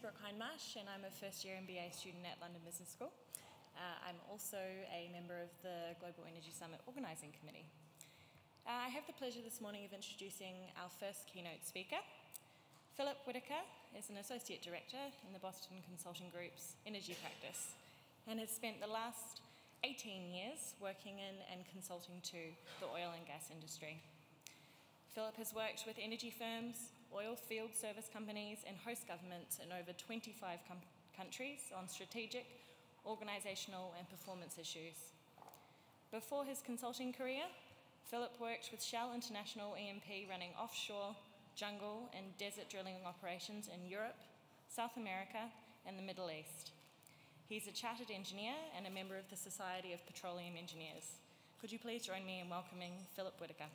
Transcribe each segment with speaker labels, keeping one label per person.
Speaker 1: Brooke Hindmarsh, and I'm a first-year MBA student at London Business School. I'm also a member of the Global Energy Summit Organising Committee. I have the pleasure this morning of introducing our first keynote speaker. Philip Whittaker is an Associate Director in the Boston Consulting Group's energy practice and has spent the last 18 years working in and consulting to the oil and gas industry. Philip has worked with energy firms, oil field service companies and host governments in over 25 countries on strategic, organisational and performance issues. Before his consulting career, Philip worked with Shell International E&P running offshore, jungle and desert drilling operations in Europe, South America and the Middle East. He's a chartered engineer and a member of the Society of Petroleum Engineers. Could you please join me in welcoming Philip Whittaker?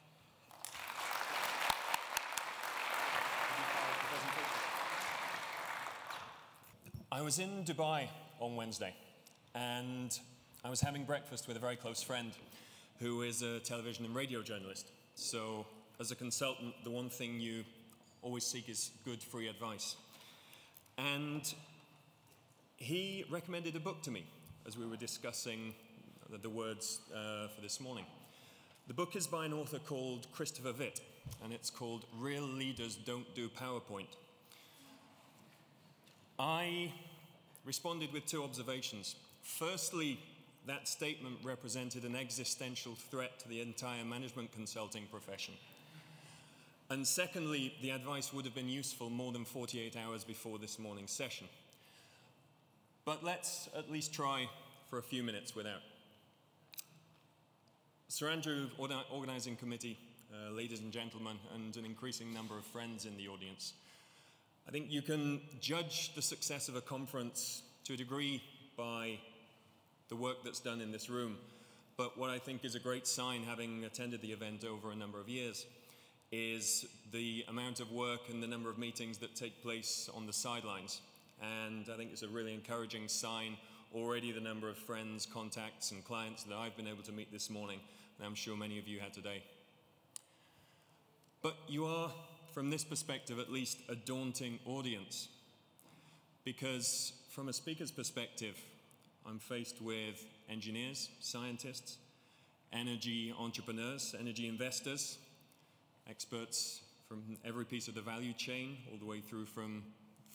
Speaker 2: I was in Dubai on Wednesday, and I was having breakfast with a very close friend who is a television and radio journalist. So, as a consultant, the one thing you always seek is good free advice. And he recommended a book to me as we were discussing the words for this morning. The book is by an author called Christopher Witt, and it's called Real Leaders Don't Do PowerPoint. I responded with two observations. Firstly, that statement represented an existential threat to the entire management consulting profession. And secondly, the advice would have been useful more than 48 hours before this morning's session. But let's at least try for a few minutes without. Sir Andrew, Organising Committee, ladies and gentlemen, and an increasing number of friends in the audience. I think you can judge the success of a conference to a degree by the work that's done in this room. But what I think is a great sign, having attended the event over a number of years, is the amount of work and the number of meetings that take place on the sidelines. And I think it's a really encouraging sign already, the number of friends, contacts and clients that I've been able to meet this morning, and I'm sure many of you had today. But you are, from this perspective at least, a daunting audience, because from a speaker's perspective, I'm faced with engineers, scientists, energy entrepreneurs, energy investors, experts from every piece of the value chain, all the way through from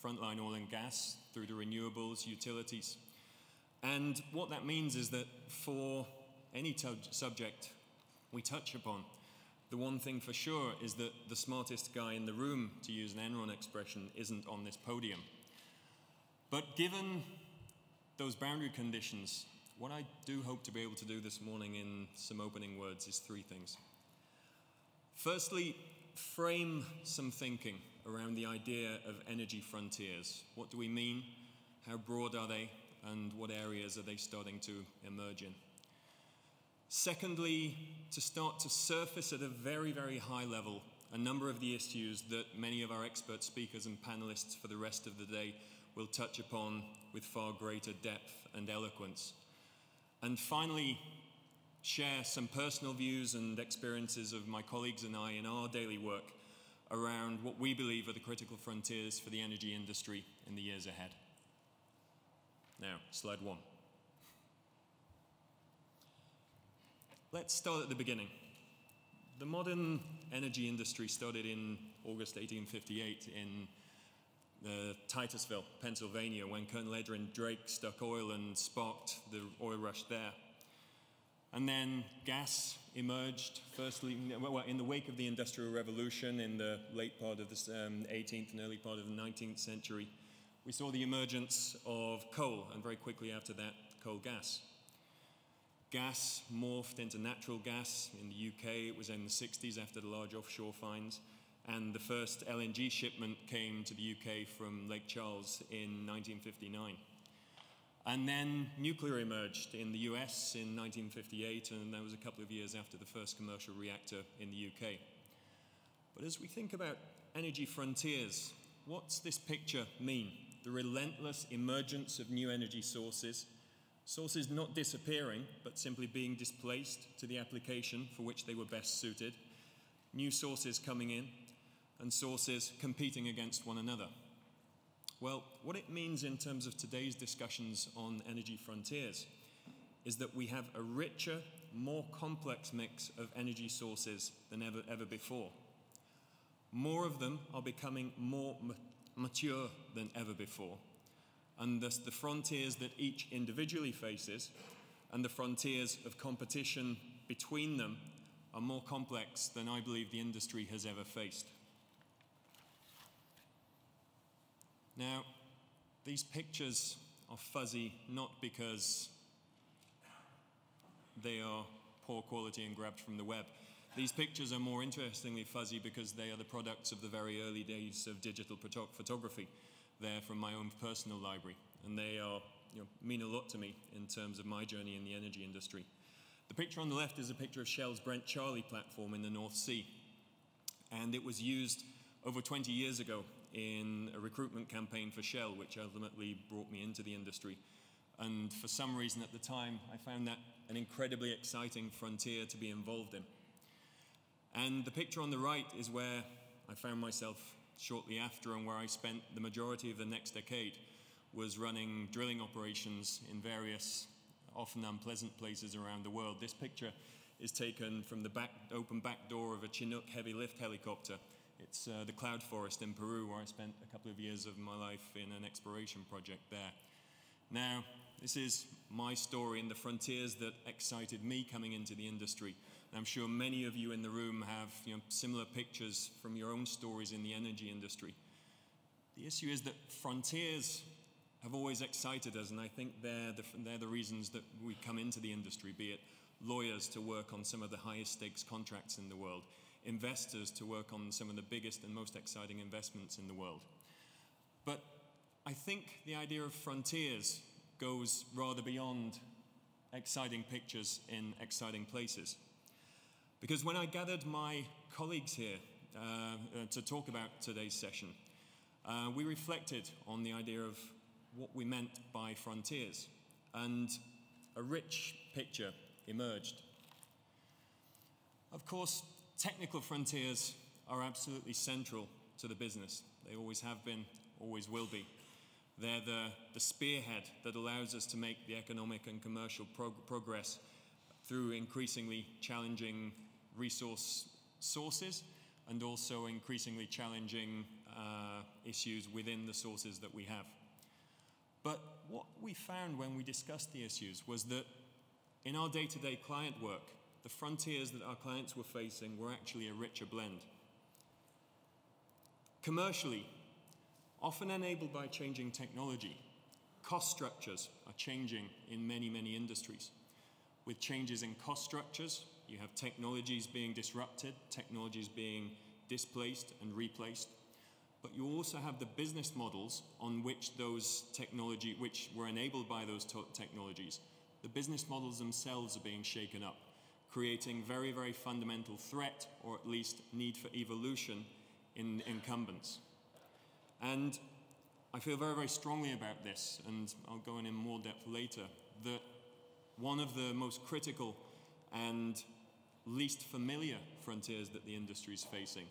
Speaker 2: frontline oil and gas through to renewables, utilities. And what that means is that for any subject we touch upon, the one thing for sure is that the smartest guy in the room, to use an Enron expression, isn't on this podium. But given those boundary conditions, what I do hope to be able to do this morning in some opening words is three things. Firstly, frame some thinking around the idea of energy frontiers. What do we mean? How broad are they? And what areas are they starting to emerge in? Secondly, to start to surface at a very, very high level a number of the issues that many of our expert speakers and panelists for the rest of the day will touch upon with far greater depth and eloquence. And finally, share some personal views and experiences of my colleagues and I in our daily work around what we believe are the critical frontiers for the energy industry in the years ahead. Now, slide one. Let's start at the beginning. The modern energy industry started in August 1858 in Titusville, Pennsylvania, when Colonel Edwin Drake struck oil and sparked the oil rush there. And then gas emerged, firstly, in the wake of the Industrial Revolution in the late part of the 18th and early part of the 19th century. We saw the emergence of coal, and very quickly after that, coal gas. Gas morphed into natural gas. In the UK, it was in the 60s after the large offshore finds. And the first LNG shipment came to the UK from Lake Charles in 1959. And then nuclear emerged in the US in 1958, and that was a couple of years after the first commercial reactor in the UK. But as we think about energy frontiers, what's this picture mean? The relentless emergence of new energy sources, sources not disappearing, but simply being displaced to the application for which they were best suited, new sources coming in, and sources competing against one another. Well, what it means in terms of today's discussions on energy frontiers is that we have a richer, more complex mix of energy sources than ever before. More of them are becoming more mature than ever before, and thus the frontiers that each individually faces and the frontiers of competition between them are more complex than I believe the industry has ever faced. Now, these pictures are fuzzy not because they are poor quality and grabbed from the web. These pictures are more interestingly fuzzy because they are the products of the very early days of digital photography. They're from my own personal library, and they are, mean a lot to me in terms of my journey in the energy industry. The picture on the left is a picture of Shell's Brent Charlie platform in the North Sea, and it was used over 20 years ago in a recruitment campaign for Shell, which ultimately brought me into the industry. And for some reason at the time, I found that an incredibly exciting frontier to be involved in. And the picture on the right is where I found myself shortly after, and where I spent the majority of the next decade, was running drilling operations in various, often unpleasant places around the world. This picture is taken from the open back door of a Chinook heavy lift helicopter. It's the cloud forest in Peru, where I spent a couple of years of my life in an exploration project there. Now, this is my story and the frontiers that excited me coming into the industry. And I'm sure many of you in the room have similar pictures from your own stories in the energy industry. The issue is that frontiers have always excited us, and I think they're the reasons that we come into the industry, be it lawyers to work on some of the highest stakes contracts in the world, investors to work on some of the biggest and most exciting investments in the world. But I think the idea of frontiers goes rather beyond exciting pictures in exciting places. Because when I gathered my colleagues here to talk about today's session, we reflected on the idea of what we meant by frontiers, and a rich picture emerged. Of course, technical frontiers are absolutely central to the business. They always have been, always will be. They're the spearhead that allows us to make the economic and commercial progress through increasingly challenging resource sources and also increasingly challenging issues within the sources that we have. But what we found when we discussed the issues was that in our day-to-day client work, the frontiers that our clients were facing were actually a richer blend. Commercially, often enabled by changing technology, cost structures are changing in many, many industries. With changes in cost structures, you have technologies being disrupted, technologies being displaced and replaced, but you also have the business models on which which were enabled by those technologies. The business models themselves are being shaken up, creating very, very fundamental threat, or at least need for evolution in incumbents. And I feel very, very strongly about this, and I'll go in more depth later, that one of the most critical and least familiar frontiers that the industry is facing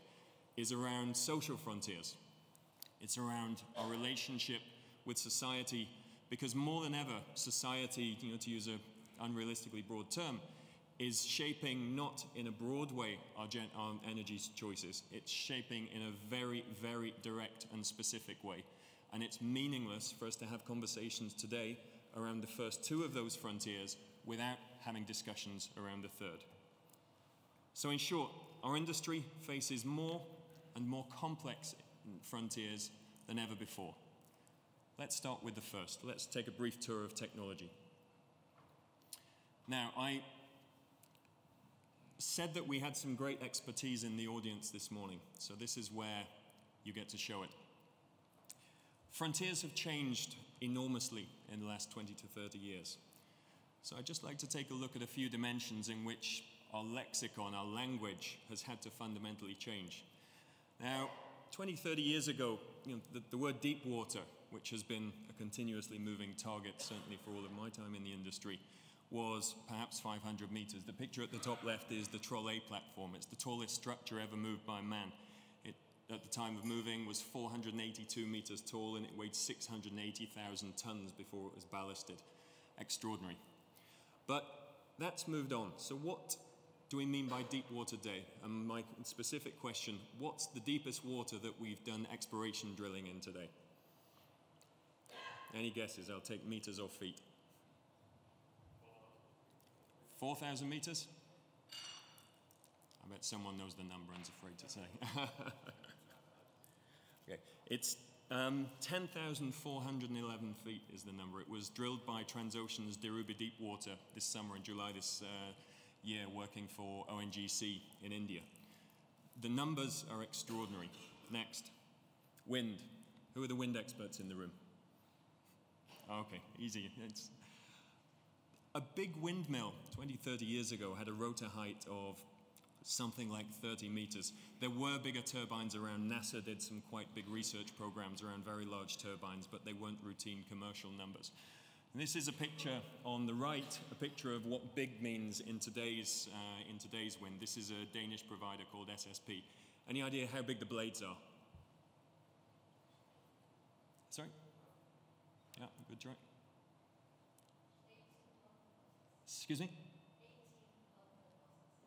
Speaker 2: is around social frontiers. It's around our relationship with society, because more than ever, society, to use an unrealistically broad term, is shaping not in a broad way our energy choices. It's shaping in a very, very direct and specific way. And it's meaningless for us to have conversations today around the first two of those frontiers without having discussions around the third. So in short, our industry faces more and more complex frontiers than ever before. Let's start with the first. Let's take a brief tour of technology. Now, I said that we had some great expertise in the audience this morning, so this is where you get to show it. Frontiers have changed enormously in the last 20 to 30 years. So I'd just like to take a look at a few dimensions in which our lexicon, our language, has had to fundamentally change. Now, 20, 30 years ago, the word deep water, which has been a continuously moving target, certainly for all of my time in the industry, was perhaps 500 meters. The picture at the top left is the Troll A platform. It's the tallest structure ever moved by man. It at the time of moving was 482 meters tall, and it weighed 680,000 tons before it was ballasted. Extraordinary. But that's moved on. So what do we mean by deep water day? And my specific question, what's the deepest water that we've done exploration drilling in today? Any guesses? I'll take meters or feet. 4,000 meters? I bet someone knows the number and is afraid to say. Okay. It's 10,411 feet is the number. It was drilled by Transocean's Dhirubhai Deepwater this summer in July this year, working for ONGC in India. The numbers are extraordinary. Next, wind. Who are the wind experts in the room? Okay, easy. It's a big windmill 20, 30 years ago had a rotor height of something like 30 meters. There were bigger turbines around. NASA did some quite big research programs around very large turbines, but they weren't routine commercial numbers. And this is a picture on the right, a picture of what big means in today's wind. This is a Danish provider called SSP. Any idea how big the blades are? Sorry? Yeah, good try. Excuse me?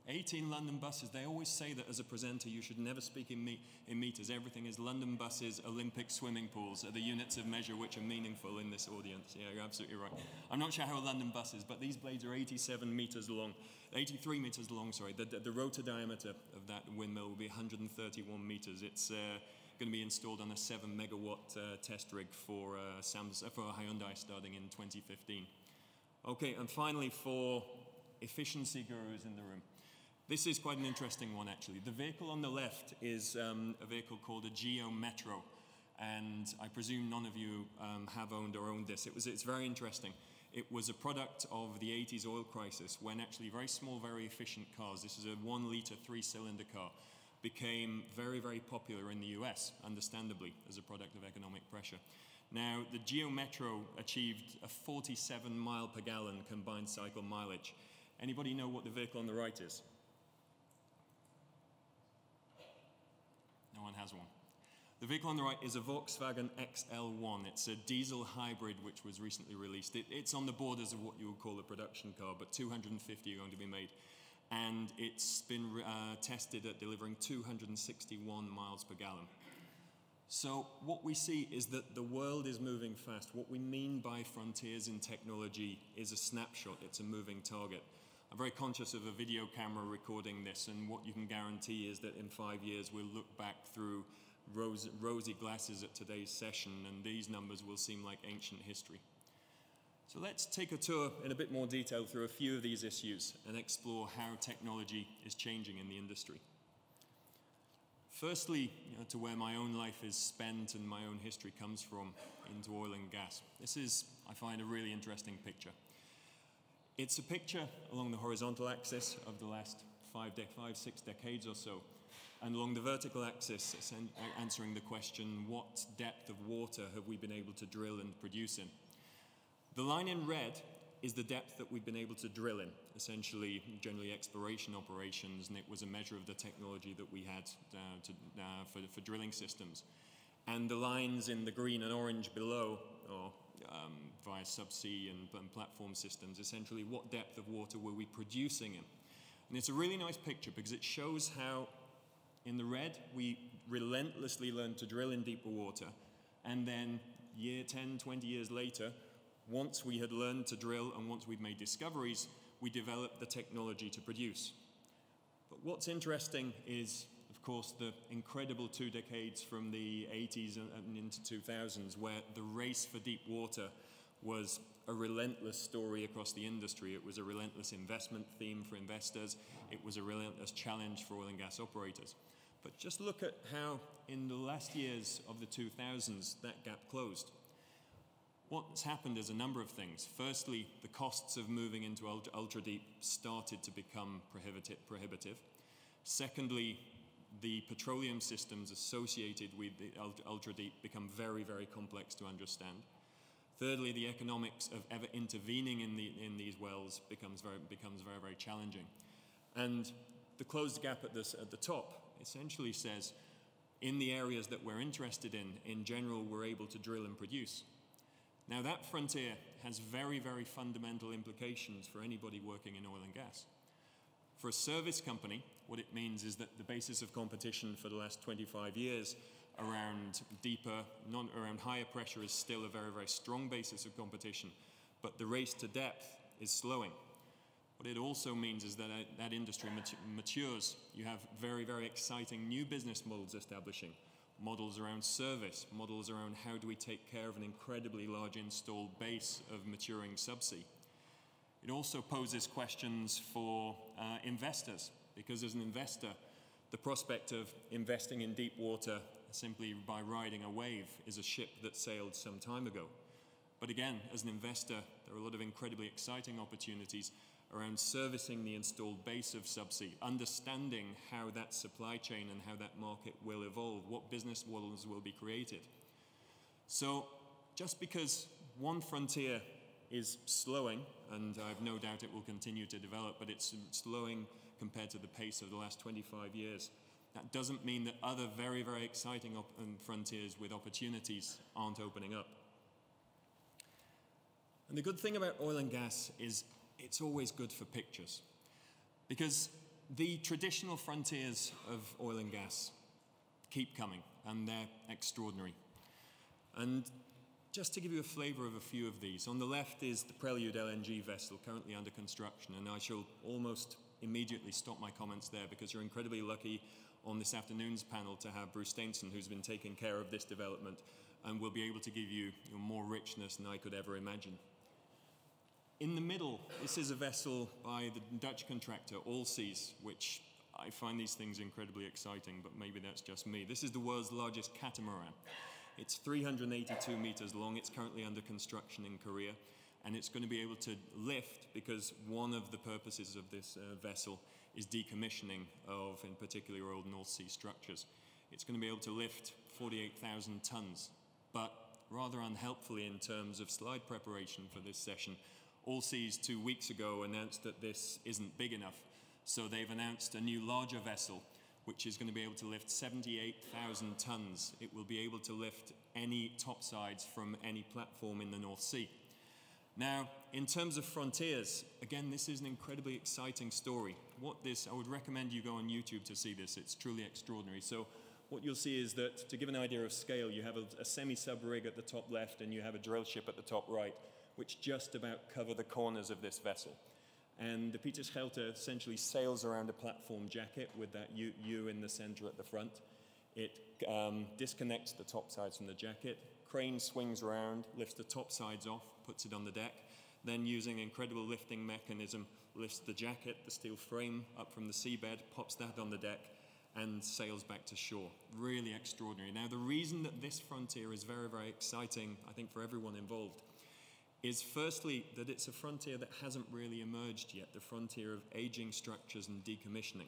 Speaker 2: 18 London buses. They always say that as a presenter you should never speak in meters. Everything is London buses, Olympic swimming pools are the units of measure which are meaningful in this audience. Yeah, you're absolutely right. I'm not sure how a London bus is, but these blades are 87 meters long, 83 meters long, sorry. The rotor diameter of that windmill will be 131 meters. It's going to be installed on a 7 megawatt test rig for Hyundai starting in 2015. Okay, and finally for efficiency gurus in the room. This is quite an interesting one, actually. The vehicle on the left is a vehicle called a Geo Metro, and I presume none of you have owned or owned this. It's very interesting. It was a product of the 80s oil crisis when actually very small, very efficient cars, this is a 1-liter 3-cylinder car, became very, very popular in the US, understandably, as a product of economic pressure. Now, the Geo Metro achieved a 47 mile per gallon combined cycle mileage. Anybody know what the vehicle on the right is? No one has one. The vehicle on the right is a Volkswagen XL1. It's a diesel hybrid which was recently released. It's on the borders of what you would call a production car, but 250 are going to be made. And it's been tested at delivering 261 miles per gallon. So what we see is that the world is moving fast. What we mean by frontiers in technology is a snapshot. It's a moving target. I'm very conscious of a video camera recording this, and what you can guarantee is that in 5 years we'll look back through rosy glasses at today's session, and these numbers will seem like ancient history. So let's take a tour in a bit more detail through a few of these issues and explore how technology is changing in the industry. Firstly, to where my own life is spent and my own history comes from, into oil and gas. This is, I find, a really interesting picture. It's a picture along the horizontal axis of the last 6 decades or so, and along the vertical axis, answering the question, what depth of water have we been able to drill and produce in? The line in red is the depth that we've been able to drill in, essentially generally exploration operations, and it was a measure of the technology that we had for drilling systems. And the lines in the green and orange below, or via subsea and platform systems, essentially what depth of water were we producing in. And it's a really nice picture because it shows how in the red we relentlessly learned to drill in deeper water, and then 10, 20 years later, once we had learned to drill and once we'd made discoveries, we developed the technology to produce. But what's interesting is, of course, the incredible 2 decades from the 80s and into 2000s, where the race for deep water was a relentless story across the industry. It was a relentless investment theme for investors. It was a relentless challenge for oil and gas operators. But just look at how in the last years of the 2000s that gap closed. What's happened is a number of things. Firstly, the costs of moving into ultra-deep started to become prohibitive. Secondly, the petroleum systems associated with the ultra-deep become very, very complex to understand. Thirdly, the economics of ever intervening in these wells becomes very, very challenging. And the closed gap at the top essentially says, in the areas that we're interested in general, we're able to drill and produce. Now that frontier has very, very fundamental implications for anybody working in oil and gas. For a service company, what it means is that the basis of competition for the last 25 years around around higher pressure is still a very, very strong basis of competition, but the race to depth is slowing. What it also means is that that industry matures. You have very, very exciting new business models establishing, models around service, models around how do we take care of an incredibly large installed base of maturing subsea. It also poses questions for investors, because as an investor, the prospect of investing in deep water simply by riding a wave is a ship that sailed some time ago. But again, as an investor, there are a lot of incredibly exciting opportunities around servicing the installed base of subsea, understanding how that supply chain and how that market will evolve, what business models will be created. So just because one frontier is slowing, and I have no doubt it will continue to develop, but it's slowing compared to the pace of the last 25 years, that doesn't mean that other very, very exciting frontiers with opportunities aren't opening up. And the good thing about oil and gas is it's always good for pictures, because the traditional frontiers of oil and gas keep coming, and they're extraordinary. And just to give you a flavor of a few of these, on the left is the Prelude LNG vessel currently under construction, and I shall almost immediately stop my comments there because you're incredibly lucky on this afternoon's panel to have Bruce Steenson, who's been taking care of this development and will be able to give you more richness than I could ever imagine. In the middle, this is a vessel by the Dutch contractor Allseas, which I find these things incredibly exciting, but maybe that's just me. This is the world's largest catamaran. It's 382 meters long. It's currently under construction in Korea, and it's going to be able to lift, because one of the purposes of this vessel is decommissioning of, in particular, old North Sea structures. It's going to be able to lift 48,000 tons, but rather unhelpfully in terms of slide preparation for this session, Allseas 2 weeks ago announced that this isn't big enough, so they've announced a new larger vessel which is going to be able to lift 78,000 tons. It will be able to lift any topsides from any platform in the North Sea. Now, in terms of frontiers, again, this is an incredibly exciting story. I would recommend you go on YouTube to see this. It's truly extraordinary. So what you'll see is that, to give an idea of scale, you have a semi-sub rig at the top left and you have a drill ship at the top right, which just about cover the corners of this vessel. And the Pieterschelde essentially sails around a platform jacket with that U in the center at the front. It disconnects the top sides from the jacket. Crane swings around, lifts the top sides off, puts it on the deck. Then, using an incredible lifting mechanism, lifts the jacket, the steel frame, up from the seabed, pops that on the deck, and sails back to shore. Really extraordinary. Now, the reason that this frontier is very, very exciting, I think, for everyone involved, is firstly that it's a frontier that hasn't really emerged yet, the frontier of aging structures and decommissioning.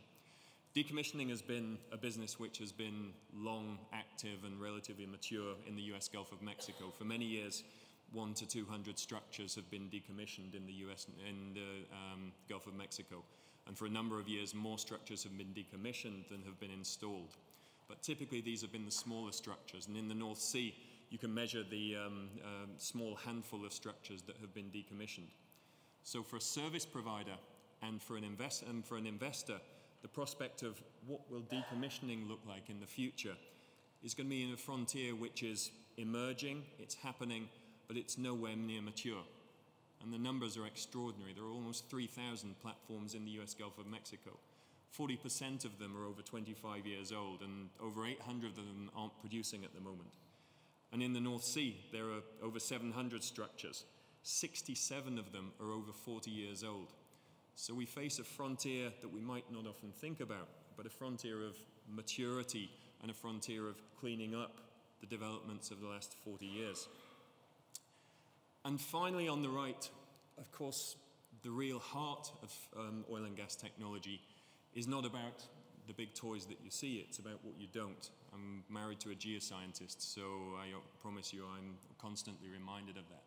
Speaker 2: Decommissioning has been a business which has been long active and relatively mature in the US Gulf of Mexico. For many years, 100 to 200 structures have been decommissioned in the US and the Gulf of Mexico. And for a number of years, more structures have been decommissioned than have been installed. But typically, these have been the smaller structures. And in the North Sea, you can measure the small handful of structures that have been decommissioned. So for a service provider and for an investor, the prospect of what will decommissioning look like in the future is going to be in a frontier which is emerging, it's happening, but it's nowhere near mature. And the numbers are extraordinary. There are almost 3,000 platforms in the US Gulf of Mexico. 40% of them are over 25 years old, and over 800 of them aren't producing at the moment. And in the North Sea, there are over 700 structures. 67 of them are over 40 years old. So we face a frontier that we might not often think about, but a frontier of maturity and a frontier of cleaning up the developments of the last 40 years. And finally, on the right, of course, the real heart of oil and gas technology is not about the big toys that you see, it's about what you don't. I'm married to a geoscientist, so I promise you I'm constantly reminded of that.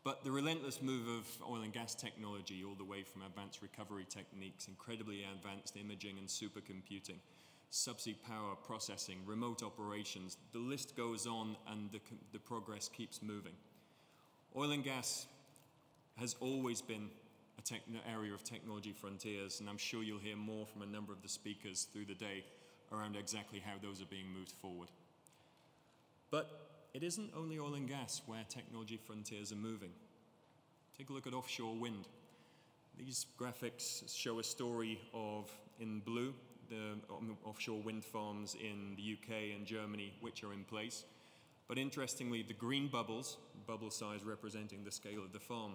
Speaker 2: But the relentless move of oil and gas technology, all the way from advanced recovery techniques, incredibly advanced imaging and supercomputing, subsea power processing, remote operations. The list goes on, and the progress keeps moving. Oil and gas has always been an area of technology frontiers, and I'm sure you'll hear more from a number of the speakers through the day around exactly how those are being moved forward. But it isn't only oil and gas where technology frontiers are moving. Take a look at offshore wind. These graphics show a story of, in blue, the offshore wind farms in the UK and Germany which are in place. But interestingly, the green bubbles, bubble size representing the scale of the farm,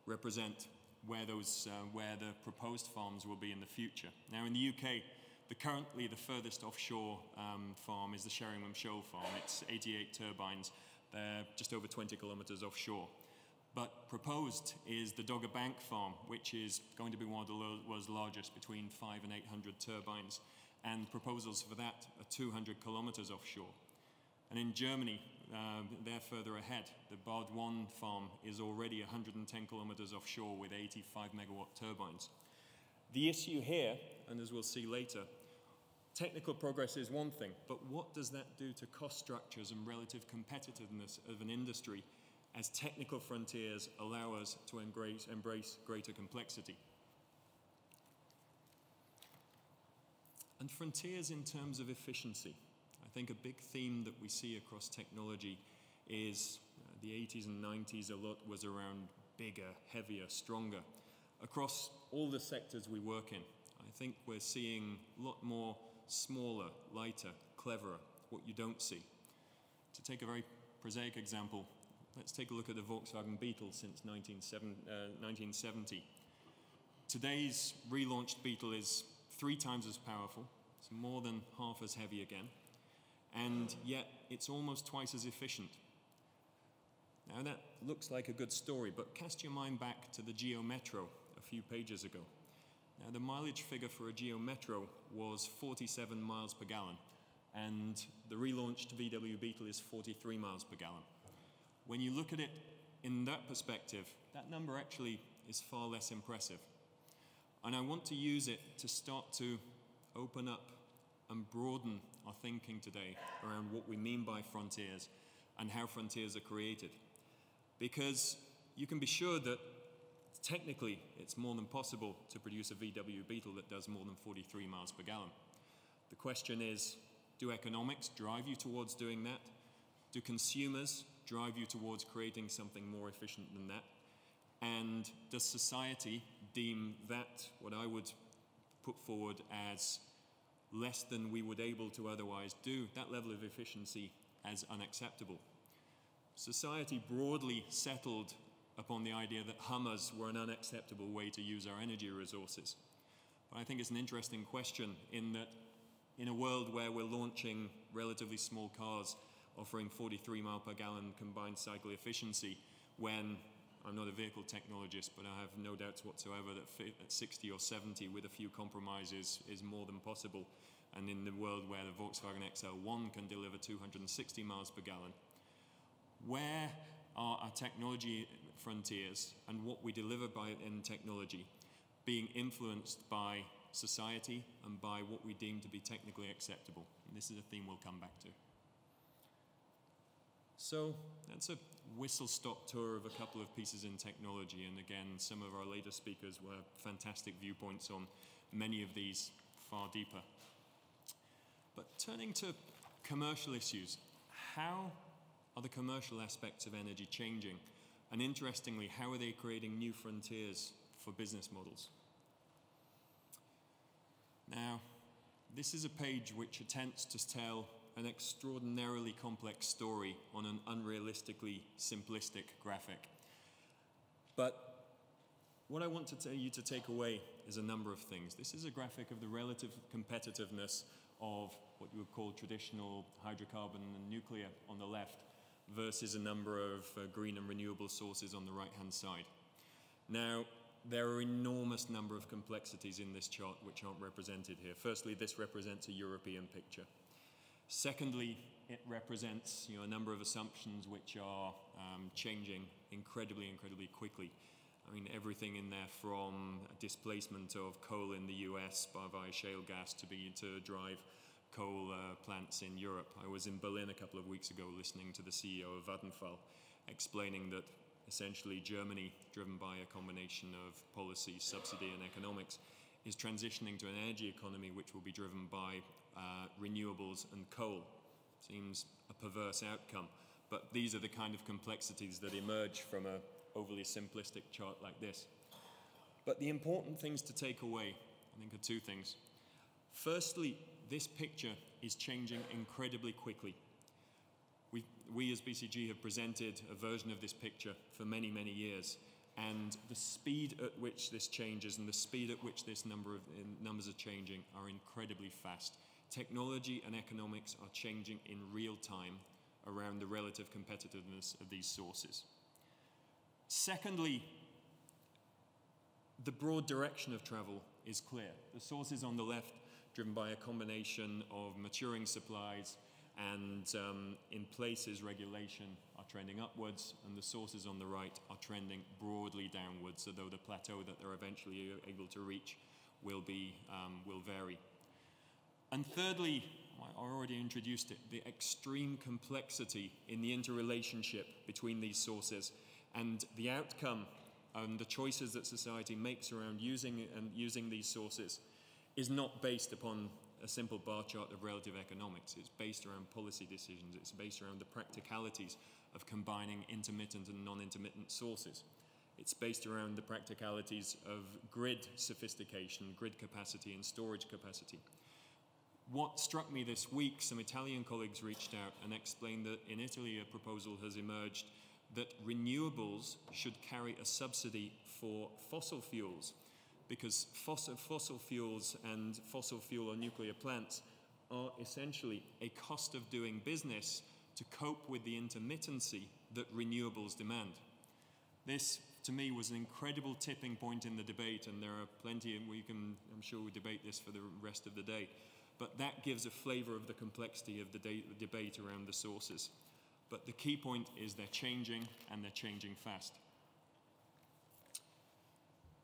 Speaker 2: represent where the proposed farms will be in the future. Now in the UK, currently the furthest offshore farm is the Sheringham Shoal farm. It's 88 turbines. They're just over 20 kilometers offshore. But proposed is the Dogger Bank farm, which is going to be one of the world's largest, between 500 and 800 turbines. And proposals for that are 200 kilometers offshore. And in Germany, they're further ahead. The Bad 1 farm is already 110 kilometers offshore with 85 megawatt turbines. The issue here, and as we'll see later, technical progress is one thing, but what does that do to cost structures and relative competitiveness of an industry as technical frontiers allow us to embrace greater complexity? And frontiers in terms of efficiency. I think a big theme that we see across technology is the 80s and 90s a lot was around bigger, heavier, stronger. Across all the sectors we work in, I think we're seeing a lot more smaller, lighter, cleverer, what you don't see. To take a very prosaic example, let's take a look at the Volkswagen Beetle since 1970. Today's relaunched Beetle is 3 times as powerful, it's more than half as heavy again, and yet it's almost twice as efficient. Now that looks like a good story, but cast your mind back to the Geo Metro a few pages ago. Now the mileage figure for a Geo Metro was 47 miles per gallon, and the relaunched VW Beetle is 43 miles per gallon. When you look at it in that perspective, that number actually is far less impressive. And I want to use it to start to open up and broaden our thinking today around what we mean by frontiers and how frontiers are created. Because you can be sure that technically it's more than possible to produce a VW Beetle that does more than 43 miles per gallon. The question is, do economics drive you towards doing that? Do consumers drive you towards creating something more efficient than that? And does society deem that, what I would put forward as less than we would able to otherwise do, that level of efficiency, as unacceptable? Society broadly settled upon the idea that Hummers were an unacceptable way to use our energy resources. But I think it's an interesting question in that in a world where we're launching relatively small cars offering 43 mile per gallon combined cycle efficiency, when I'm not a vehicle technologist, but I have no doubts whatsoever that at 60 or 70 with a few compromises is more than possible. And in the world where the Volkswagen XL1 can deliver 260 miles per gallon, where are our technology frontiers and what we deliver in technology being influenced by society and by what we deem to be technically acceptable? And this is a theme we'll come back to. So that's a whistle-stop tour of a couple of pieces in technology, and again, some of our later speakers were fantastic viewpoints on many of these far deeper. But turning to commercial issues, how are the commercial aspects of energy changing? And interestingly, how are they creating new frontiers for business models? Now, this is a page which attempts to tell an extraordinarily complex story on an unrealistically simplistic graphic. But what I want you to take away is a number of things. This is a graphic of the relative competitiveness of what you would call traditional hydrocarbon and nuclear on the left versus a number of green and renewable sources on the right-hand side. Now, there are an enormous number of complexities in this chart which aren't represented here. Firstly, this represents a European picture. Secondly, it represents a number of assumptions which are changing incredibly quickly. I mean, everything in there from displacement of coal in the US via shale gas to drive coal plants in Europe. I was in Berlin a couple of weeks ago listening to the CEO of Vattenfall explaining that essentially Germany, driven by a combination of policy, subsidy and economics, is transitioning to an energy economy which will be driven by renewables and coal. Seems a perverse outcome, but these are the kind of complexities that emerge from an overly simplistic chart like this. But the important things to take away, I think, are two things. Firstly, this picture is changing incredibly quickly. We as BCG have presented a version of this picture for many, many years, and the speed at which this changes and the speed at which this numbers are changing are incredibly fast. Technology and economics are changing in real time around the relative competitiveness of these sources. Secondly, the broad direction of travel is clear. The sources on the left, driven by a combination of maturing supplies and in places regulation, are trending upwards, and the sources on the right are trending broadly downwards, although the plateau that they're eventually able to reach will vary. And thirdly, I already introduced it, the extreme complexity in the interrelationship between these sources and the outcome and the choices that society makes around using these sources is not based upon a simple bar chart of relative economics. It's based around policy decisions. It's based around the practicalities of combining intermittent and non-intermittent sources. It's based around the practicalities of grid sophistication, grid capacity and storage capacity. What struck me this week, some Italian colleagues reached out and explained that in Italy a proposal has emerged that renewables should carry a subsidy for fossil fuels, because fossil fuels and fossil fuel or nuclear plants are essentially a cost of doing business to cope with the intermittency that renewables demand. This, to me, was an incredible tipping point in the debate, and there are plenty, and I'm sure we'll debate this for the rest of the day, but that gives a flavor of the complexity of the debate around the sources. But the key point is they're changing, and they're changing fast.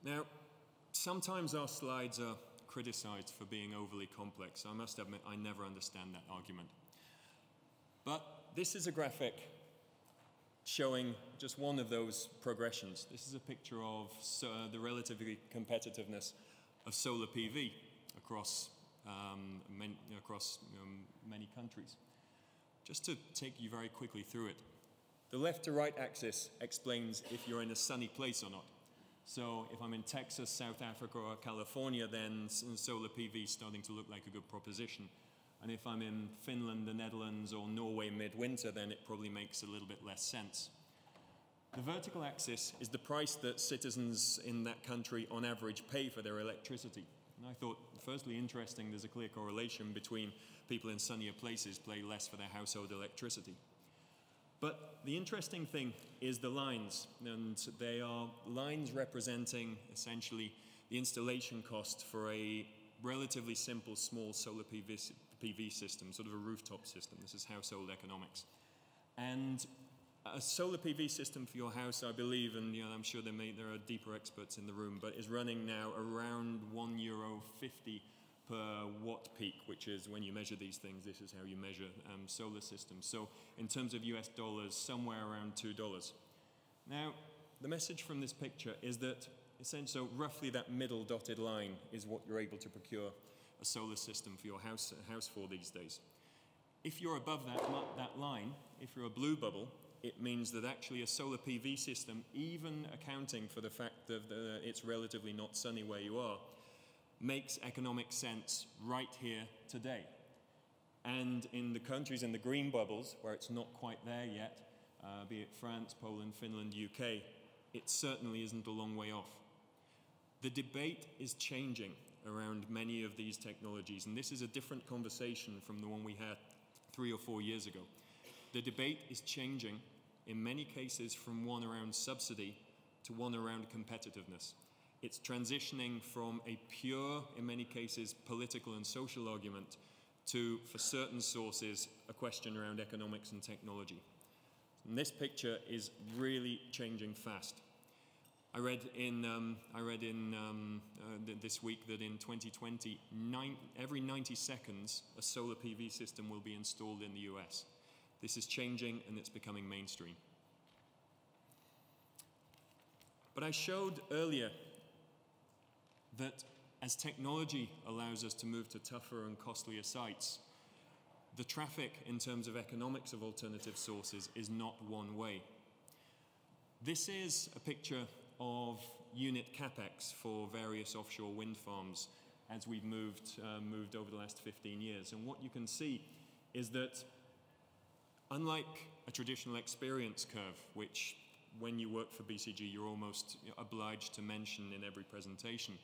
Speaker 2: Now, sometimes our slides are criticized for being overly complex. I must admit, I never understand that argument. But this is a graphic showing just one of those progressions. This is a picture of the relative competitiveness of solar PV across many countries. Just to take you very quickly through it. The left to right axis explains if you're in a sunny place or not. So if I'm in Texas, South Africa, or California, then solar PV is starting to look like a good proposition. And if I'm in Finland, the Netherlands, or Norway midwinter, then it probably makes a little bit less sense. The vertical axis is the price that citizens in that country on average pay for their electricity. And I thought, firstly, interesting, there's a clear correlation between people in sunnier places pay less for their household electricity. But the interesting thing is the lines, and they are lines representing essentially the installation cost for a relatively simple small solar PV system, sort of a rooftop system. This is household economics. And a solar PV system for your house, I believe, and I'm sure there are deeper experts in the room, but is running now around €1.50 per watt peak, which is when you measure these things, this is how you measure solar systems. So in terms of US dollars, somewhere around $2. Now, the message from this picture is that essentially, so roughly that middle dotted line is what you're able to procure a solar system for your house for these days. If you're above that line, if you're a blue bubble, it means that actually a solar PV system, even accounting for the fact that it's relatively not sunny where you are, makes economic sense right here today. And in the countries in the green bubbles, where it's not quite there yet, be it France, Poland, Finland, UK, it certainly isn't a long way off. The debate is changing around many of these technologies, and this is a different conversation from the one we had 3 or 4 years ago. The debate is changing, in many cases, from one around subsidy to one around competitiveness. It's transitioning from a pure, in many cases, political and social argument to, for certain sources, a question around economics and technology. And this picture is really changing fast. I read this week that in 2020, every 90 seconds, a solar PV system will be installed in the US. This is changing and it's becoming mainstream. But I showed earlier that as technology allows us to move to tougher and costlier sites, the traffic in terms of economics of alternative sources is not one way. This is a picture of unit capex for various offshore wind farms as we've moved over the last 15 years. And what you can see is that unlike a traditional experience curve, which when you work for BCG you're almost obliged to mention in every presentation,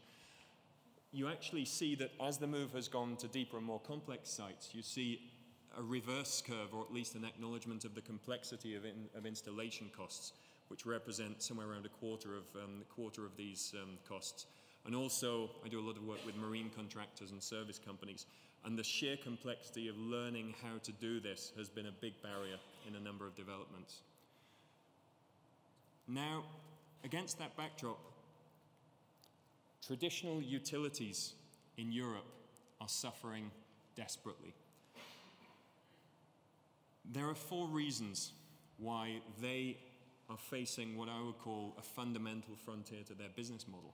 Speaker 2: you actually see that as the move has gone to deeper and more complex sites, you see a reverse curve, or at least an acknowledgement of the complexity of installation costs, which represent somewhere around a quarter of these costs. And also, I do a lot of work with marine contractors and service companies, and the sheer complexity of learning how to do this has been a big barrier in a number of developments. Now, against that backdrop, traditional utilities in Europe are suffering desperately. There are 4 reasons why they are facing what I would call a fundamental frontier to their business model.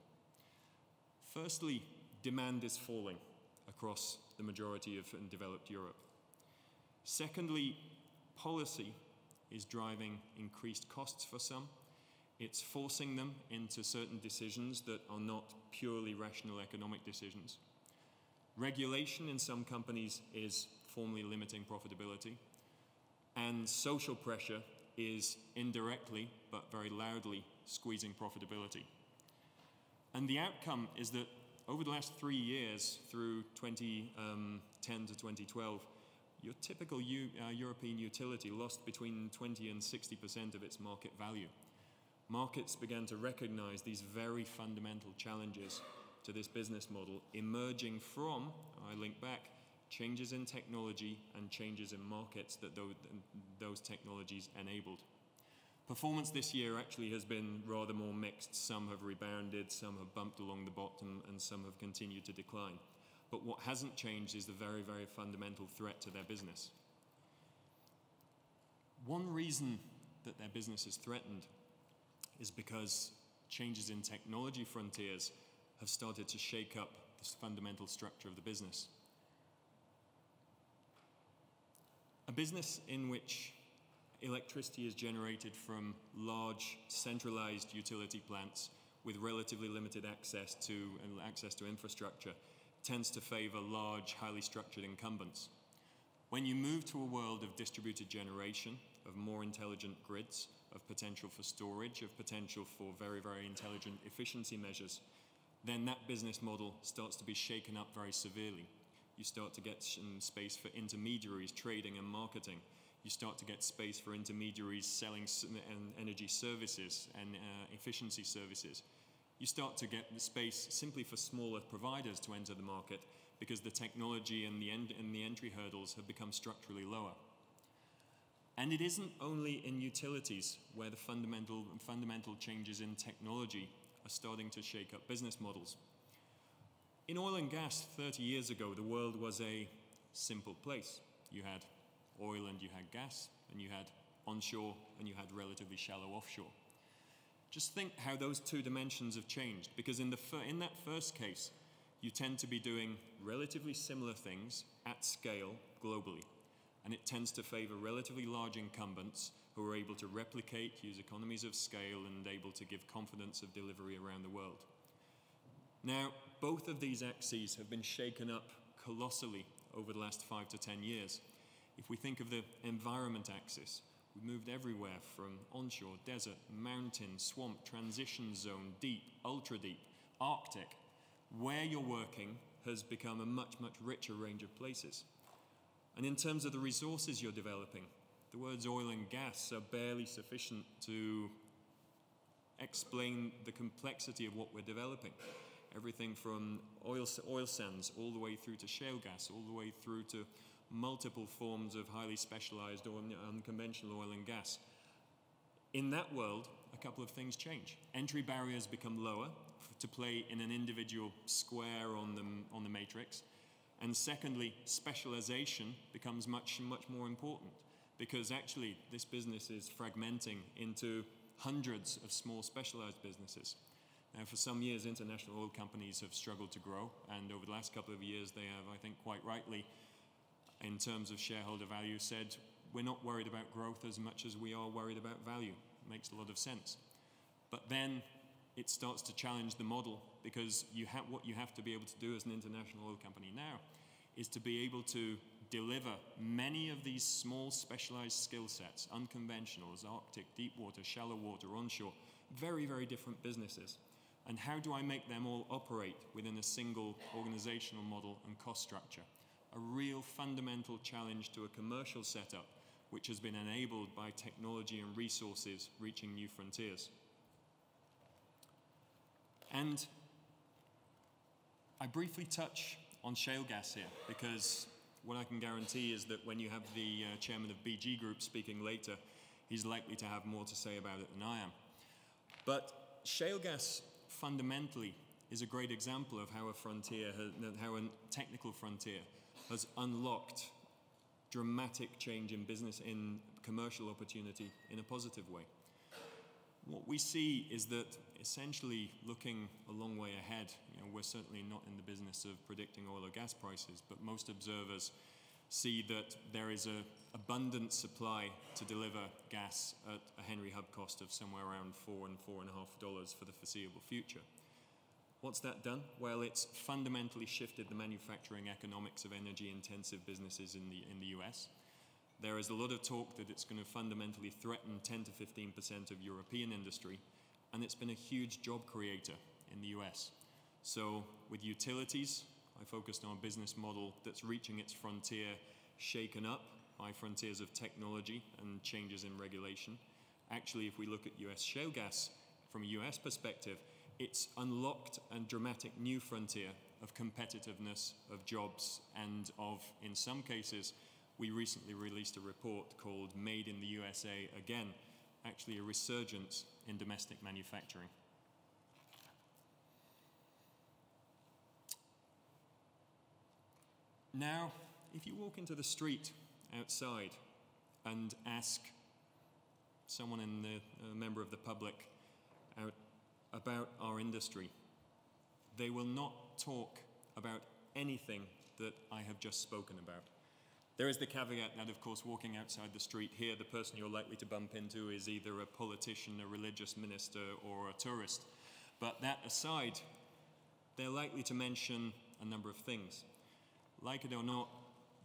Speaker 2: Firstly, demand is falling across the majority of developed Europe. Secondly, policy is driving increased costs for some. It's forcing them into certain decisions that are not purely rational economic decisions. Regulation in some companies is formally limiting profitability. And social pressure is indirectly, but very loudly, squeezing profitability. And the outcome is that over the last 3 years, through 2010 to 2012, your typical European utility lost between 20 and 60% of its market value. Markets began to recognize these very fundamental challenges to this business model, emerging from, I link back, changes in technology and changes in markets that those technologies enabled. Performance this year actually has been rather more mixed. Some have rebounded, some have bumped along the bottom, and some have continued to decline. But what hasn't changed is the very, very fundamental threat to their business. One reason that their business is threatened is because changes in technology frontiers have started to shake up this fundamental structure of the business. A business in which electricity is generated from large centralized utility plants with relatively limited access to infrastructure tends to favor large, highly structured incumbents. When you move to a world of distributed generation, of more intelligent grids, of potential for storage, of potential for very, very intelligent efficiency measures, then that business model starts to be shaken up very severely. You start to get space for intermediaries trading and marketing. You start to get space for intermediaries selling energy services and efficiency services. You start to get the space simply for smaller providers to enter the market because the technology and the entry hurdles have become structurally lower. And it isn't only in utilities where the fundamental changes in technology are starting to shake up business models. In oil and gas 30 years ago, the world was a simple place. You had oil and you had gas, and you had onshore and you had relatively shallow offshore. Just think how those 2 dimensions have changed, because in that first case, you tend to be doing relatively similar things at scale globally. And it tends to favor relatively large incumbents who are able to replicate, use economies of scale, and able to give confidence of delivery around the world. Now, both of these axes have been shaken up colossally over the last 5 to 10 years. If we think of the environment axis, we moved everywhere from onshore, desert, mountain, swamp, transition zone, deep, ultra deep, Arctic. Where you're working has become a much, much richer range of places. And in terms of the resources you're developing, the words oil and gas are barely sufficient to explain the complexity of what we're developing. Everything from oil sands all the way through to shale gas, all the way through to multiple forms of highly specialized or unconventional oil and gas. In that world, a couple of things change. Entry barriers become lower to play in an individual square on the matrix. And secondly, specialization becomes much more important, because actually this business is fragmenting into hundreds of small specialized businesses. Now, for some years, international oil companies have struggled to grow, and over the last couple of years they have, I think quite rightly, in terms of shareholder value, said we're not worried about growth as much as we are worried about value. It makes a lot of sense. But then it starts to challenge the model, because what you have to be able to do as an international oil company now is to be able to deliver many of these small specialized skill sets, unconventionals, Arctic, deep water, shallow water, onshore, very, very different businesses. And how do I make them all operate within a single organizational model and cost structure? A real fundamental challenge to a commercial setup which has been enabled by technology and resources reaching new frontiers. And I briefly touch on shale gas here, because what I can guarantee is that when you have the chairman of BG Group speaking later, he's likely to have more to say about it than I am. But shale gas fundamentally is a great example of how a technical frontier has unlocked dramatic change in business, in commercial opportunity in a positive way. What we see is that essentially, looking a long way ahead, we're certainly not in the business of predicting oil or gas prices, but most observers see that there is an abundant supply to deliver gas at a Henry Hub cost of somewhere around $4 and $4.50 for the foreseeable future. What's that done? Well, it's fundamentally shifted the manufacturing economics of energy-intensive businesses in the US. There is a lot of talk that it's going to fundamentally threaten 10 to 15% of European industry, and it's been a huge job creator in the US. So with utilities, I focused on a business model that's reaching its frontier, shaken up by frontiers of technology and changes in regulation. Actually, if we look at US shale gas from a US perspective, it's unlocked a dramatic new frontier of competitiveness, of jobs, and of, in some cases, we recently released a report called Made in the USA Again, actually a resurgence in domestic manufacturing. Now, if you walk into the street outside and ask someone a member of the public about our industry, they will not talk about anything that I have just spoken about. There is the caveat that, of course, walking outside the street here, the person you're likely to bump into is either a politician, a religious minister, or a tourist. But that aside, they're likely to mention a number of things. Like it or not,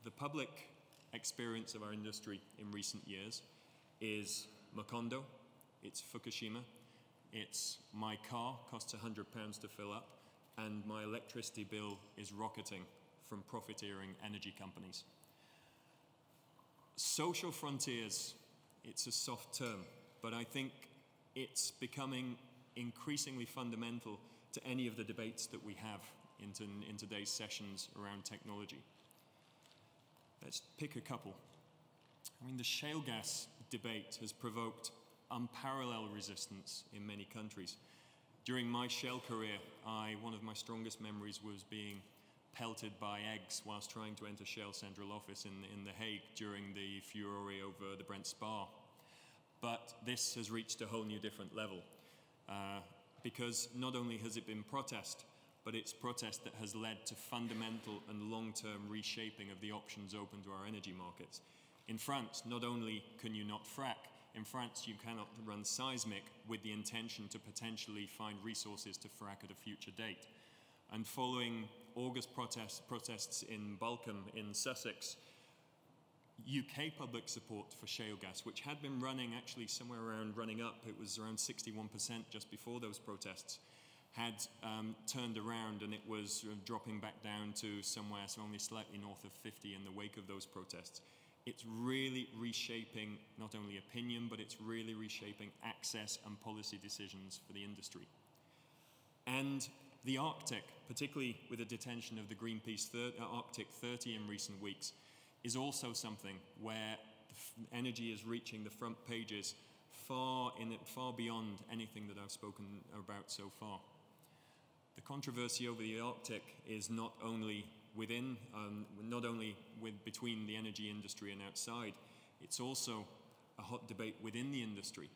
Speaker 2: the public experience of our industry in recent years is Macondo, it's Fukushima, it's my car costs £100 to fill up, and my electricity bill is rocketing from profiteering energy companies. Social frontiers, it's a soft term, but I think it's becoming increasingly fundamental to any of the debates that we have in today's sessions around technology. Let's pick a couple. I mean, the shale gas debate has provoked unparalleled resistance in many countries. During my shale career, one of my strongest memories was being pelted by eggs whilst trying to enter Shell Central Office in The Hague during the furore over the Brent Spar. But this has reached a whole new different level, because not only has it been protest, but it's protest that has led to fundamental and long-term reshaping of the options open to our energy markets. In France, not only can you not frack, in France you cannot run seismic with the intention to potentially find resources to frack at a future date. And following August protests in Balcombe in Sussex, UK public support for shale gas, which had been running actually somewhere around running up, it was around 61% just before those protests, had turned around, and it was dropping back down to somewhere so only slightly north of 50 in the wake of those protests. It's really reshaping not only opinion, but it's really reshaping access and policy decisions for the industry. And the Arctic, particularly with the detention of the Greenpeace Arctic 30 in recent weeks, is also something where energy is reaching the front pages far beyond anything that I've spoken about so far. The controversy over the Arctic is not only between the energy industry and outside, it's also a hot debate within the industry.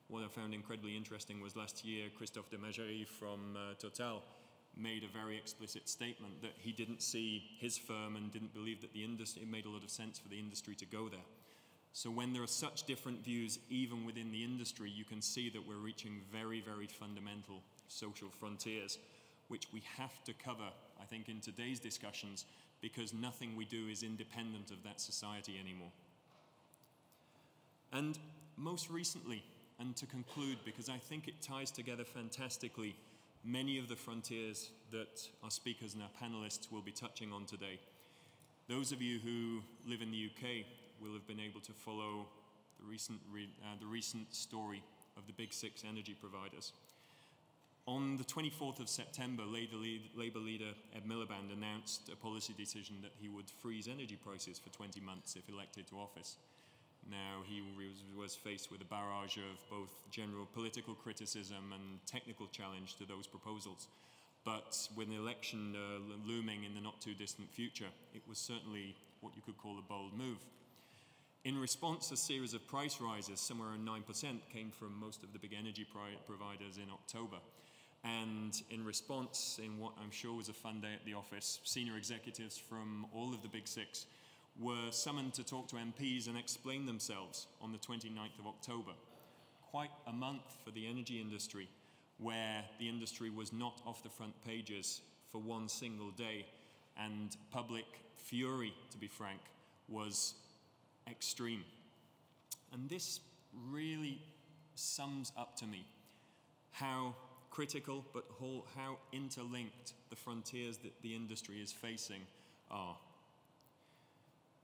Speaker 2: What I found incredibly interesting was last year, Christophe de Magerie from Total made a very explicit statement that he didn't see his firm and didn't believe that it made a lot of sense for the industry to go there. So when there are such different views, even within the industry, you can see that we're reaching very, very fundamental social frontiers, which we have to cover, I think, in today's discussions, because nothing we do is independent of that society anymore. And most recently, and to conclude, because I think it ties together fantastically many of the frontiers that our speakers and our panelists will be touching on today. Those of you who live in the UK will have been able to follow the recent story of the big six energy providers. On the 24th of September, Labour leader Ed Miliband announced a policy decision that he would freeze energy prices for 20 months if elected to office. Now, he was faced with a barrage of both general political criticism and technical challenge to those proposals. But with an election looming in the not-too-distant future, it was certainly what you could call a bold move. In response, a series of price rises, somewhere around 9%, came from most of the big energy providers in October. And in response, in what I'm sure was a fun day at the office, senior executives from all of the big six were summoned to talk to MPs and explain themselves on the 29th of October. Quite a month for the energy industry, where the industry was not off the front pages for one single day, and public fury, to be frank, was extreme. And this really sums up to me how critical but how interlinked the frontiers that the industry is facing are.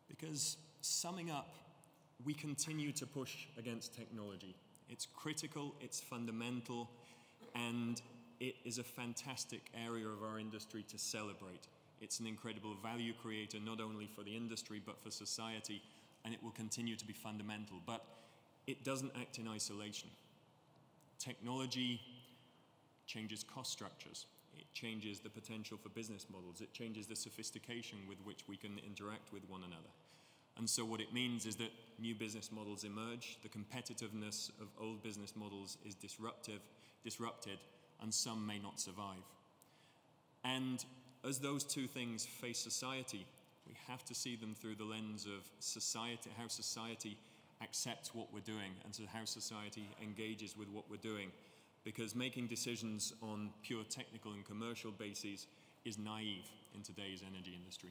Speaker 2: Because summing up, we continue to push against technology. It's critical, it's fundamental, and it is a fantastic area of our industry to celebrate. It's an incredible value creator, not only for the industry, but for society, and it will continue to be fundamental. But it doesn't act in isolation. Technology changes cost structures. It changes the potential for business models. It changes the sophistication with which we can interact with one another. And so what it means is that new business models emerge, the competitiveness of old business models is disrupted, and some may not survive. And as those two things face society, we have to see them through the lens of society, how society accepts what we're doing, and so how society engages with what we're doing. Because making decisions on pure technical and commercial bases is naive in today's energy industry.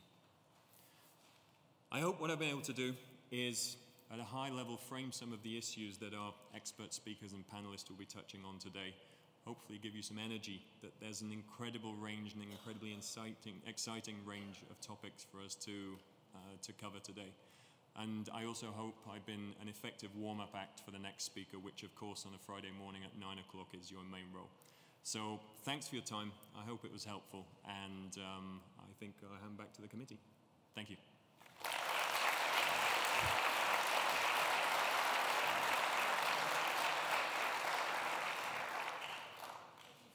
Speaker 2: I hope what I've been able to do is, at a high level, frame some of the issues that our expert speakers and panelists will be touching on today. Hopefully give you some energy that there's an incredible range and an incredibly exciting range of topics for us to cover today. And I also hope I've been an effective warm-up act for the next speaker, which of course on a Friday morning at 9 o'clock is your main role. So thanks for your time. I hope it was helpful, and I think I'll hand back to the committee. Thank you.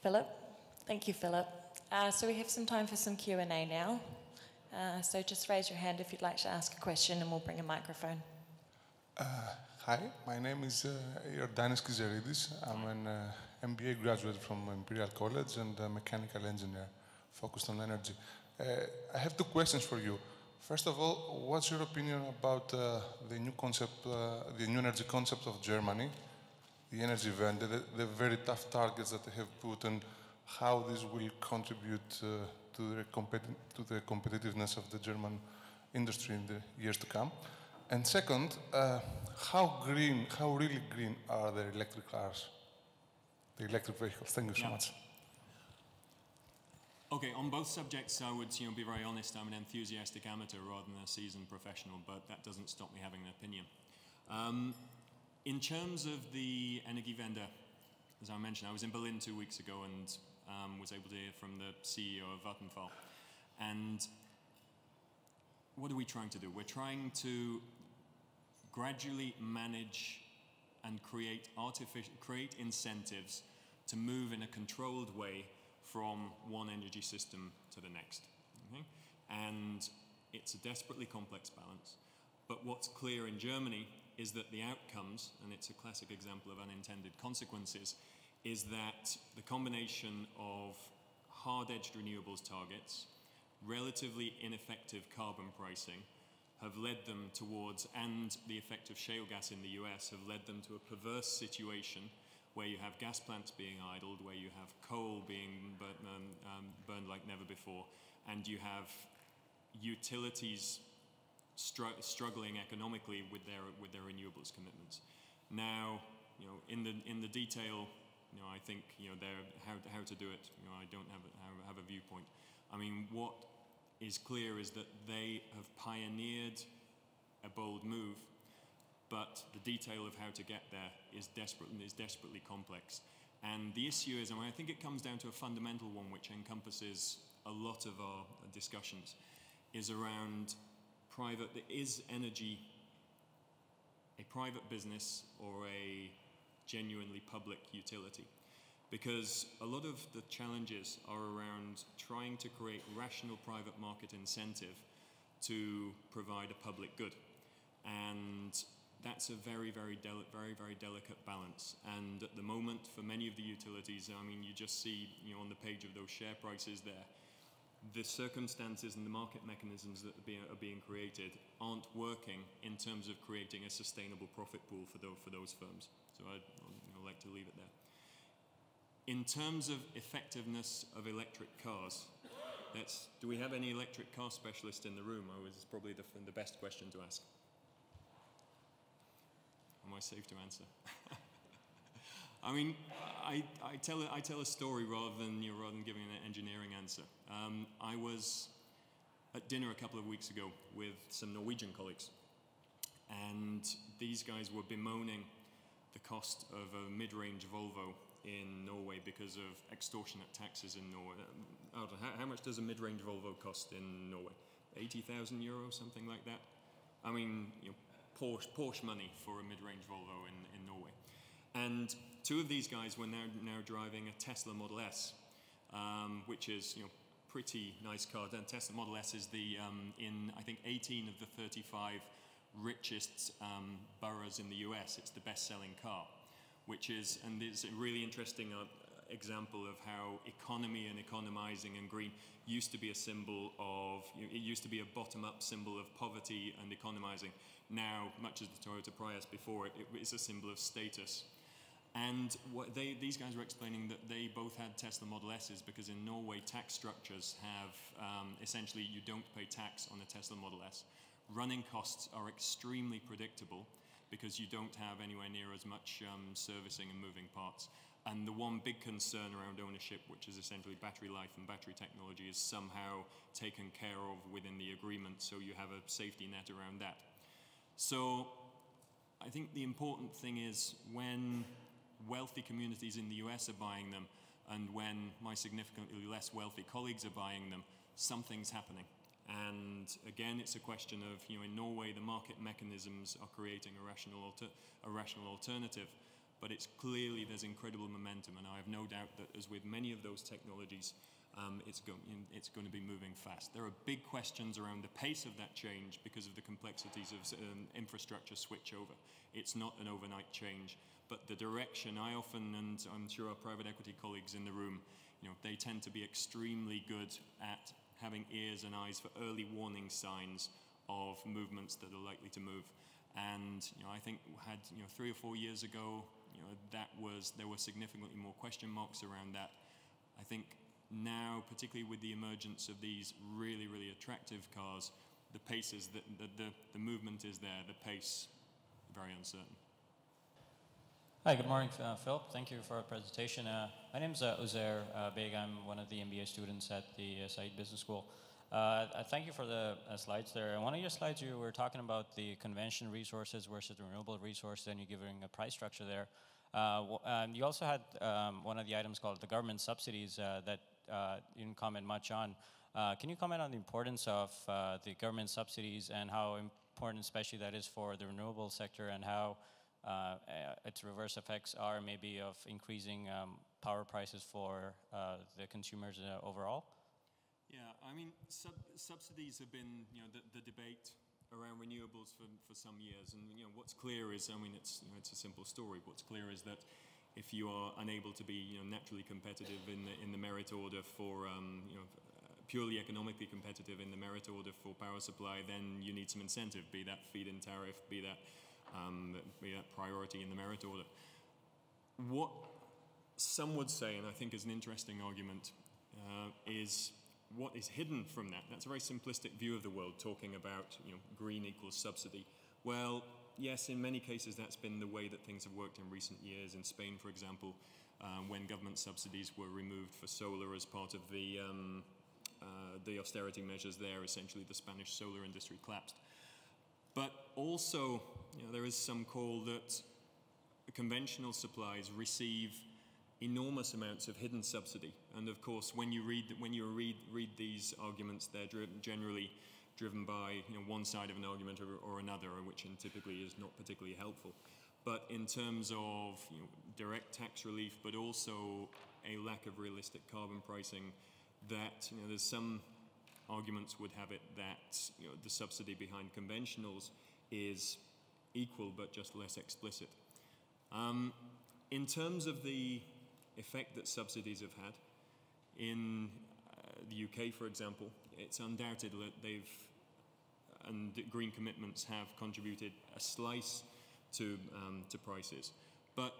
Speaker 1: Philip. Thank you, Philip. So we have some time for some Q&A now. So just raise your hand if you'd like to ask a question and we'll bring a microphone.
Speaker 3: Hi, my name is Iordanis Kizeridis. I'm an MBA graduate from Imperial College and a mechanical engineer focused on energy. I have two questions for you. First of all, what's your opinion about the new concept, the new energy concept of Germany, the energy Wende, the very tough targets that they have put, and how this will contribute to the competitiveness of the German industry in the years to come? And second, how really green are the electric cars, the electric vehicles? Thank you so much.
Speaker 2: Okay, on both subjects, I would be very honest. I'm an enthusiastic amateur rather than a seasoned professional, but that doesn't stop me having an opinion. In terms of the Energiewende, as I mentioned, I was in Berlin 2 weeks ago and was able to hear from the CEO of Vattenfall. And what are we trying to do? We're trying to gradually manage and create incentives to move in a controlled way from one energy system to the next. Okay? And it's a desperately complex balance. But what's clear in Germany is that the outcomes, and it's a classic example of unintended consequences, is that the combination of hard-edged renewables targets, relatively ineffective carbon pricing, have led them towards, and the effect of shale gas in the US have led them to a perverse situation where you have gas plants being idled, where you have coal being burned like never before, and you have utilities struggling economically with their renewables commitments. Now, in the detail, I think how to do it. I don't have a viewpoint. I mean, what is clear is that they have pioneered a bold move, but the detail of how to get there is desperately complex. And the issue is, I think it comes down to a fundamental one which encompasses a lot of our discussions, is around is energy a private business or a genuinely public utility? Because a lot of the challenges are around trying to create rational private market incentive to provide a public good. And that's a very delicate balance. And at the moment, for many of the utilities, you just see, on the page of those share prices there, the circumstances and the market mechanisms that are being created aren't working in terms of creating a sustainable profit pool for those firms. So I'd like to leave it there. In terms of effectiveness of electric cars, do we have any electric car specialists in the room? It's probably the best question to ask. Am I safe to answer? I tell a story rather than giving an engineering answer. I was at dinner a couple of weeks ago with some Norwegian colleagues, and these guys were bemoaning the cost of a mid-range Volvo in Norway because of extortionate taxes in Norway. How much does a mid-range Volvo cost in Norway? 80,000 euros, something like that. Porsche money for a mid-range Volvo in Norway. And two of these guys were now driving a Tesla Model S, which is pretty nice car. And Tesla Model S is in I think 18 of the 35 richest boroughs in the US. It's the best-selling car, and it's a really interesting example of how economy and economizing and green used to be a symbol of, it used to be a bottom-up symbol of poverty and economizing. Now, much as the Toyota Prius before it, it is a symbol of status. And these guys were explaining that they both had Tesla Model S's because in Norway tax structures have, essentially you don't pay tax on a Tesla Model S. Running costs are extremely predictable because you don't have anywhere near as much servicing and moving parts. And the one big concern around ownership, which is essentially battery life and battery technology, is somehow taken care of within the agreement, so you have a safety net around that. So I think the important thing is when wealthy communities in the US are buying them and when my significantly less wealthy colleagues are buying them, something's happening. And again, it's a question of, in Norway, the market mechanisms are creating a rational alternative, but it's clearly there's incredible momentum, and I have no doubt that as with many of those technologies, it's going to be moving fast. There are big questions around the pace of that change because of the complexities of infrastructure switchover. It's not an overnight change, but the direction I often, and I'm sure our private equity colleagues in the room, they tend to be extremely good at having ears and eyes for early warning signs of movements that are likely to move. And I think 3 or 4 years ago, there were significantly more question marks around that. I think now, particularly with the emergence of these really, really attractive cars, the pace is the movement is there. The pace, very uncertain.
Speaker 4: Hi, good morning, Philip. Thank you for our presentation. My name is Uzair Beg. I'm one of the MBA students at the Said Business School. Thank you for the slides there. In one of your slides, you were talking about the conventional resources versus the renewable resources, and you're giving a price structure there. You also had one of the items called the government subsidies that you didn't comment much on. Can you comment on the importance of the government subsidies and how important especially that is for the renewable sector, and how its reverse effects are maybe of increasing power prices for the consumers overall?
Speaker 2: Yeah, I mean, subsidies have been, the debate around renewables for some years, and what's clear is, I mean, it's a simple story. What's clear is that if you are unable to be naturally competitive in the merit order for purely economically competitive in the merit order for power supply, then you need some incentive, be that feed-in tariff, be that priority in the merit order. What some would say, and I think is an interesting argument, is what is hidden from that. That's a very simplistic view of the world, talking about green equals subsidy. Well, yes, in many cases that's been the way that things have worked in recent years. In Spain, for example, when government subsidies were removed for solar as part of the austerity measures there, essentially the Spanish solar industry collapsed. But also, there is some call that conventional supplies receive enormous amounts of hidden subsidy. And of course, when you read these arguments, they're generally driven by one side of an argument or another, which typically is not particularly helpful. But in terms of direct tax relief, but also a lack of realistic carbon pricing, that there's some arguments would have it that the subsidy behind conventionals is equal but just less explicit. In terms of the effect that subsidies have had in the UK, for example, it's undoubted that and green commitments have contributed a slice to prices. But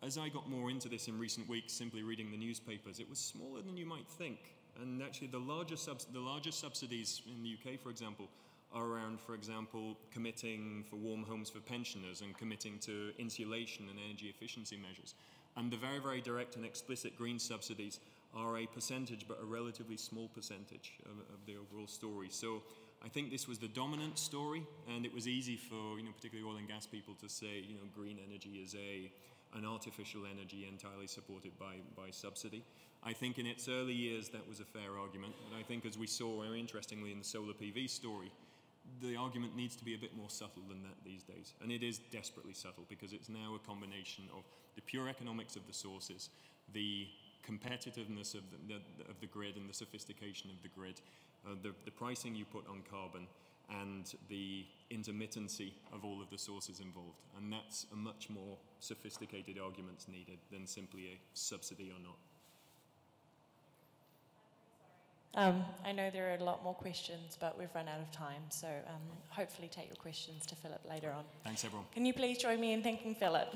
Speaker 2: as I got more into this in recent weeks, simply reading the newspapers, it was smaller than you might think. And actually, the largest subsidies in the UK, for example, are around, for example, committing for warm homes for pensioners and committing to insulation and energy efficiency measures. And the very, very direct and explicit green subsidies are a percentage, but a relatively small percentage of the overall story. So I think this was the dominant story, and it was easy for, particularly oil and gas people to say, green energy is an artificial energy entirely supported by subsidy. I think in its early years that was a fair argument, but I think as we saw very interestingly in the solar PV story, the argument needs to be a bit more subtle than that these days. And it is desperately subtle because it's now a combination of the pure economics of the sources, the competitiveness of the grid and the sophistication of the grid, the pricing you put on carbon, and the intermittency of all of the sources involved. And that's a much more sophisticated argument needed than simply a subsidy or not.
Speaker 1: I know there are a lot more questions, but we've run out of time, so hopefully take your questions to Philip later on.
Speaker 2: Thanks, everyone.
Speaker 1: Can you please join me in thanking Philip?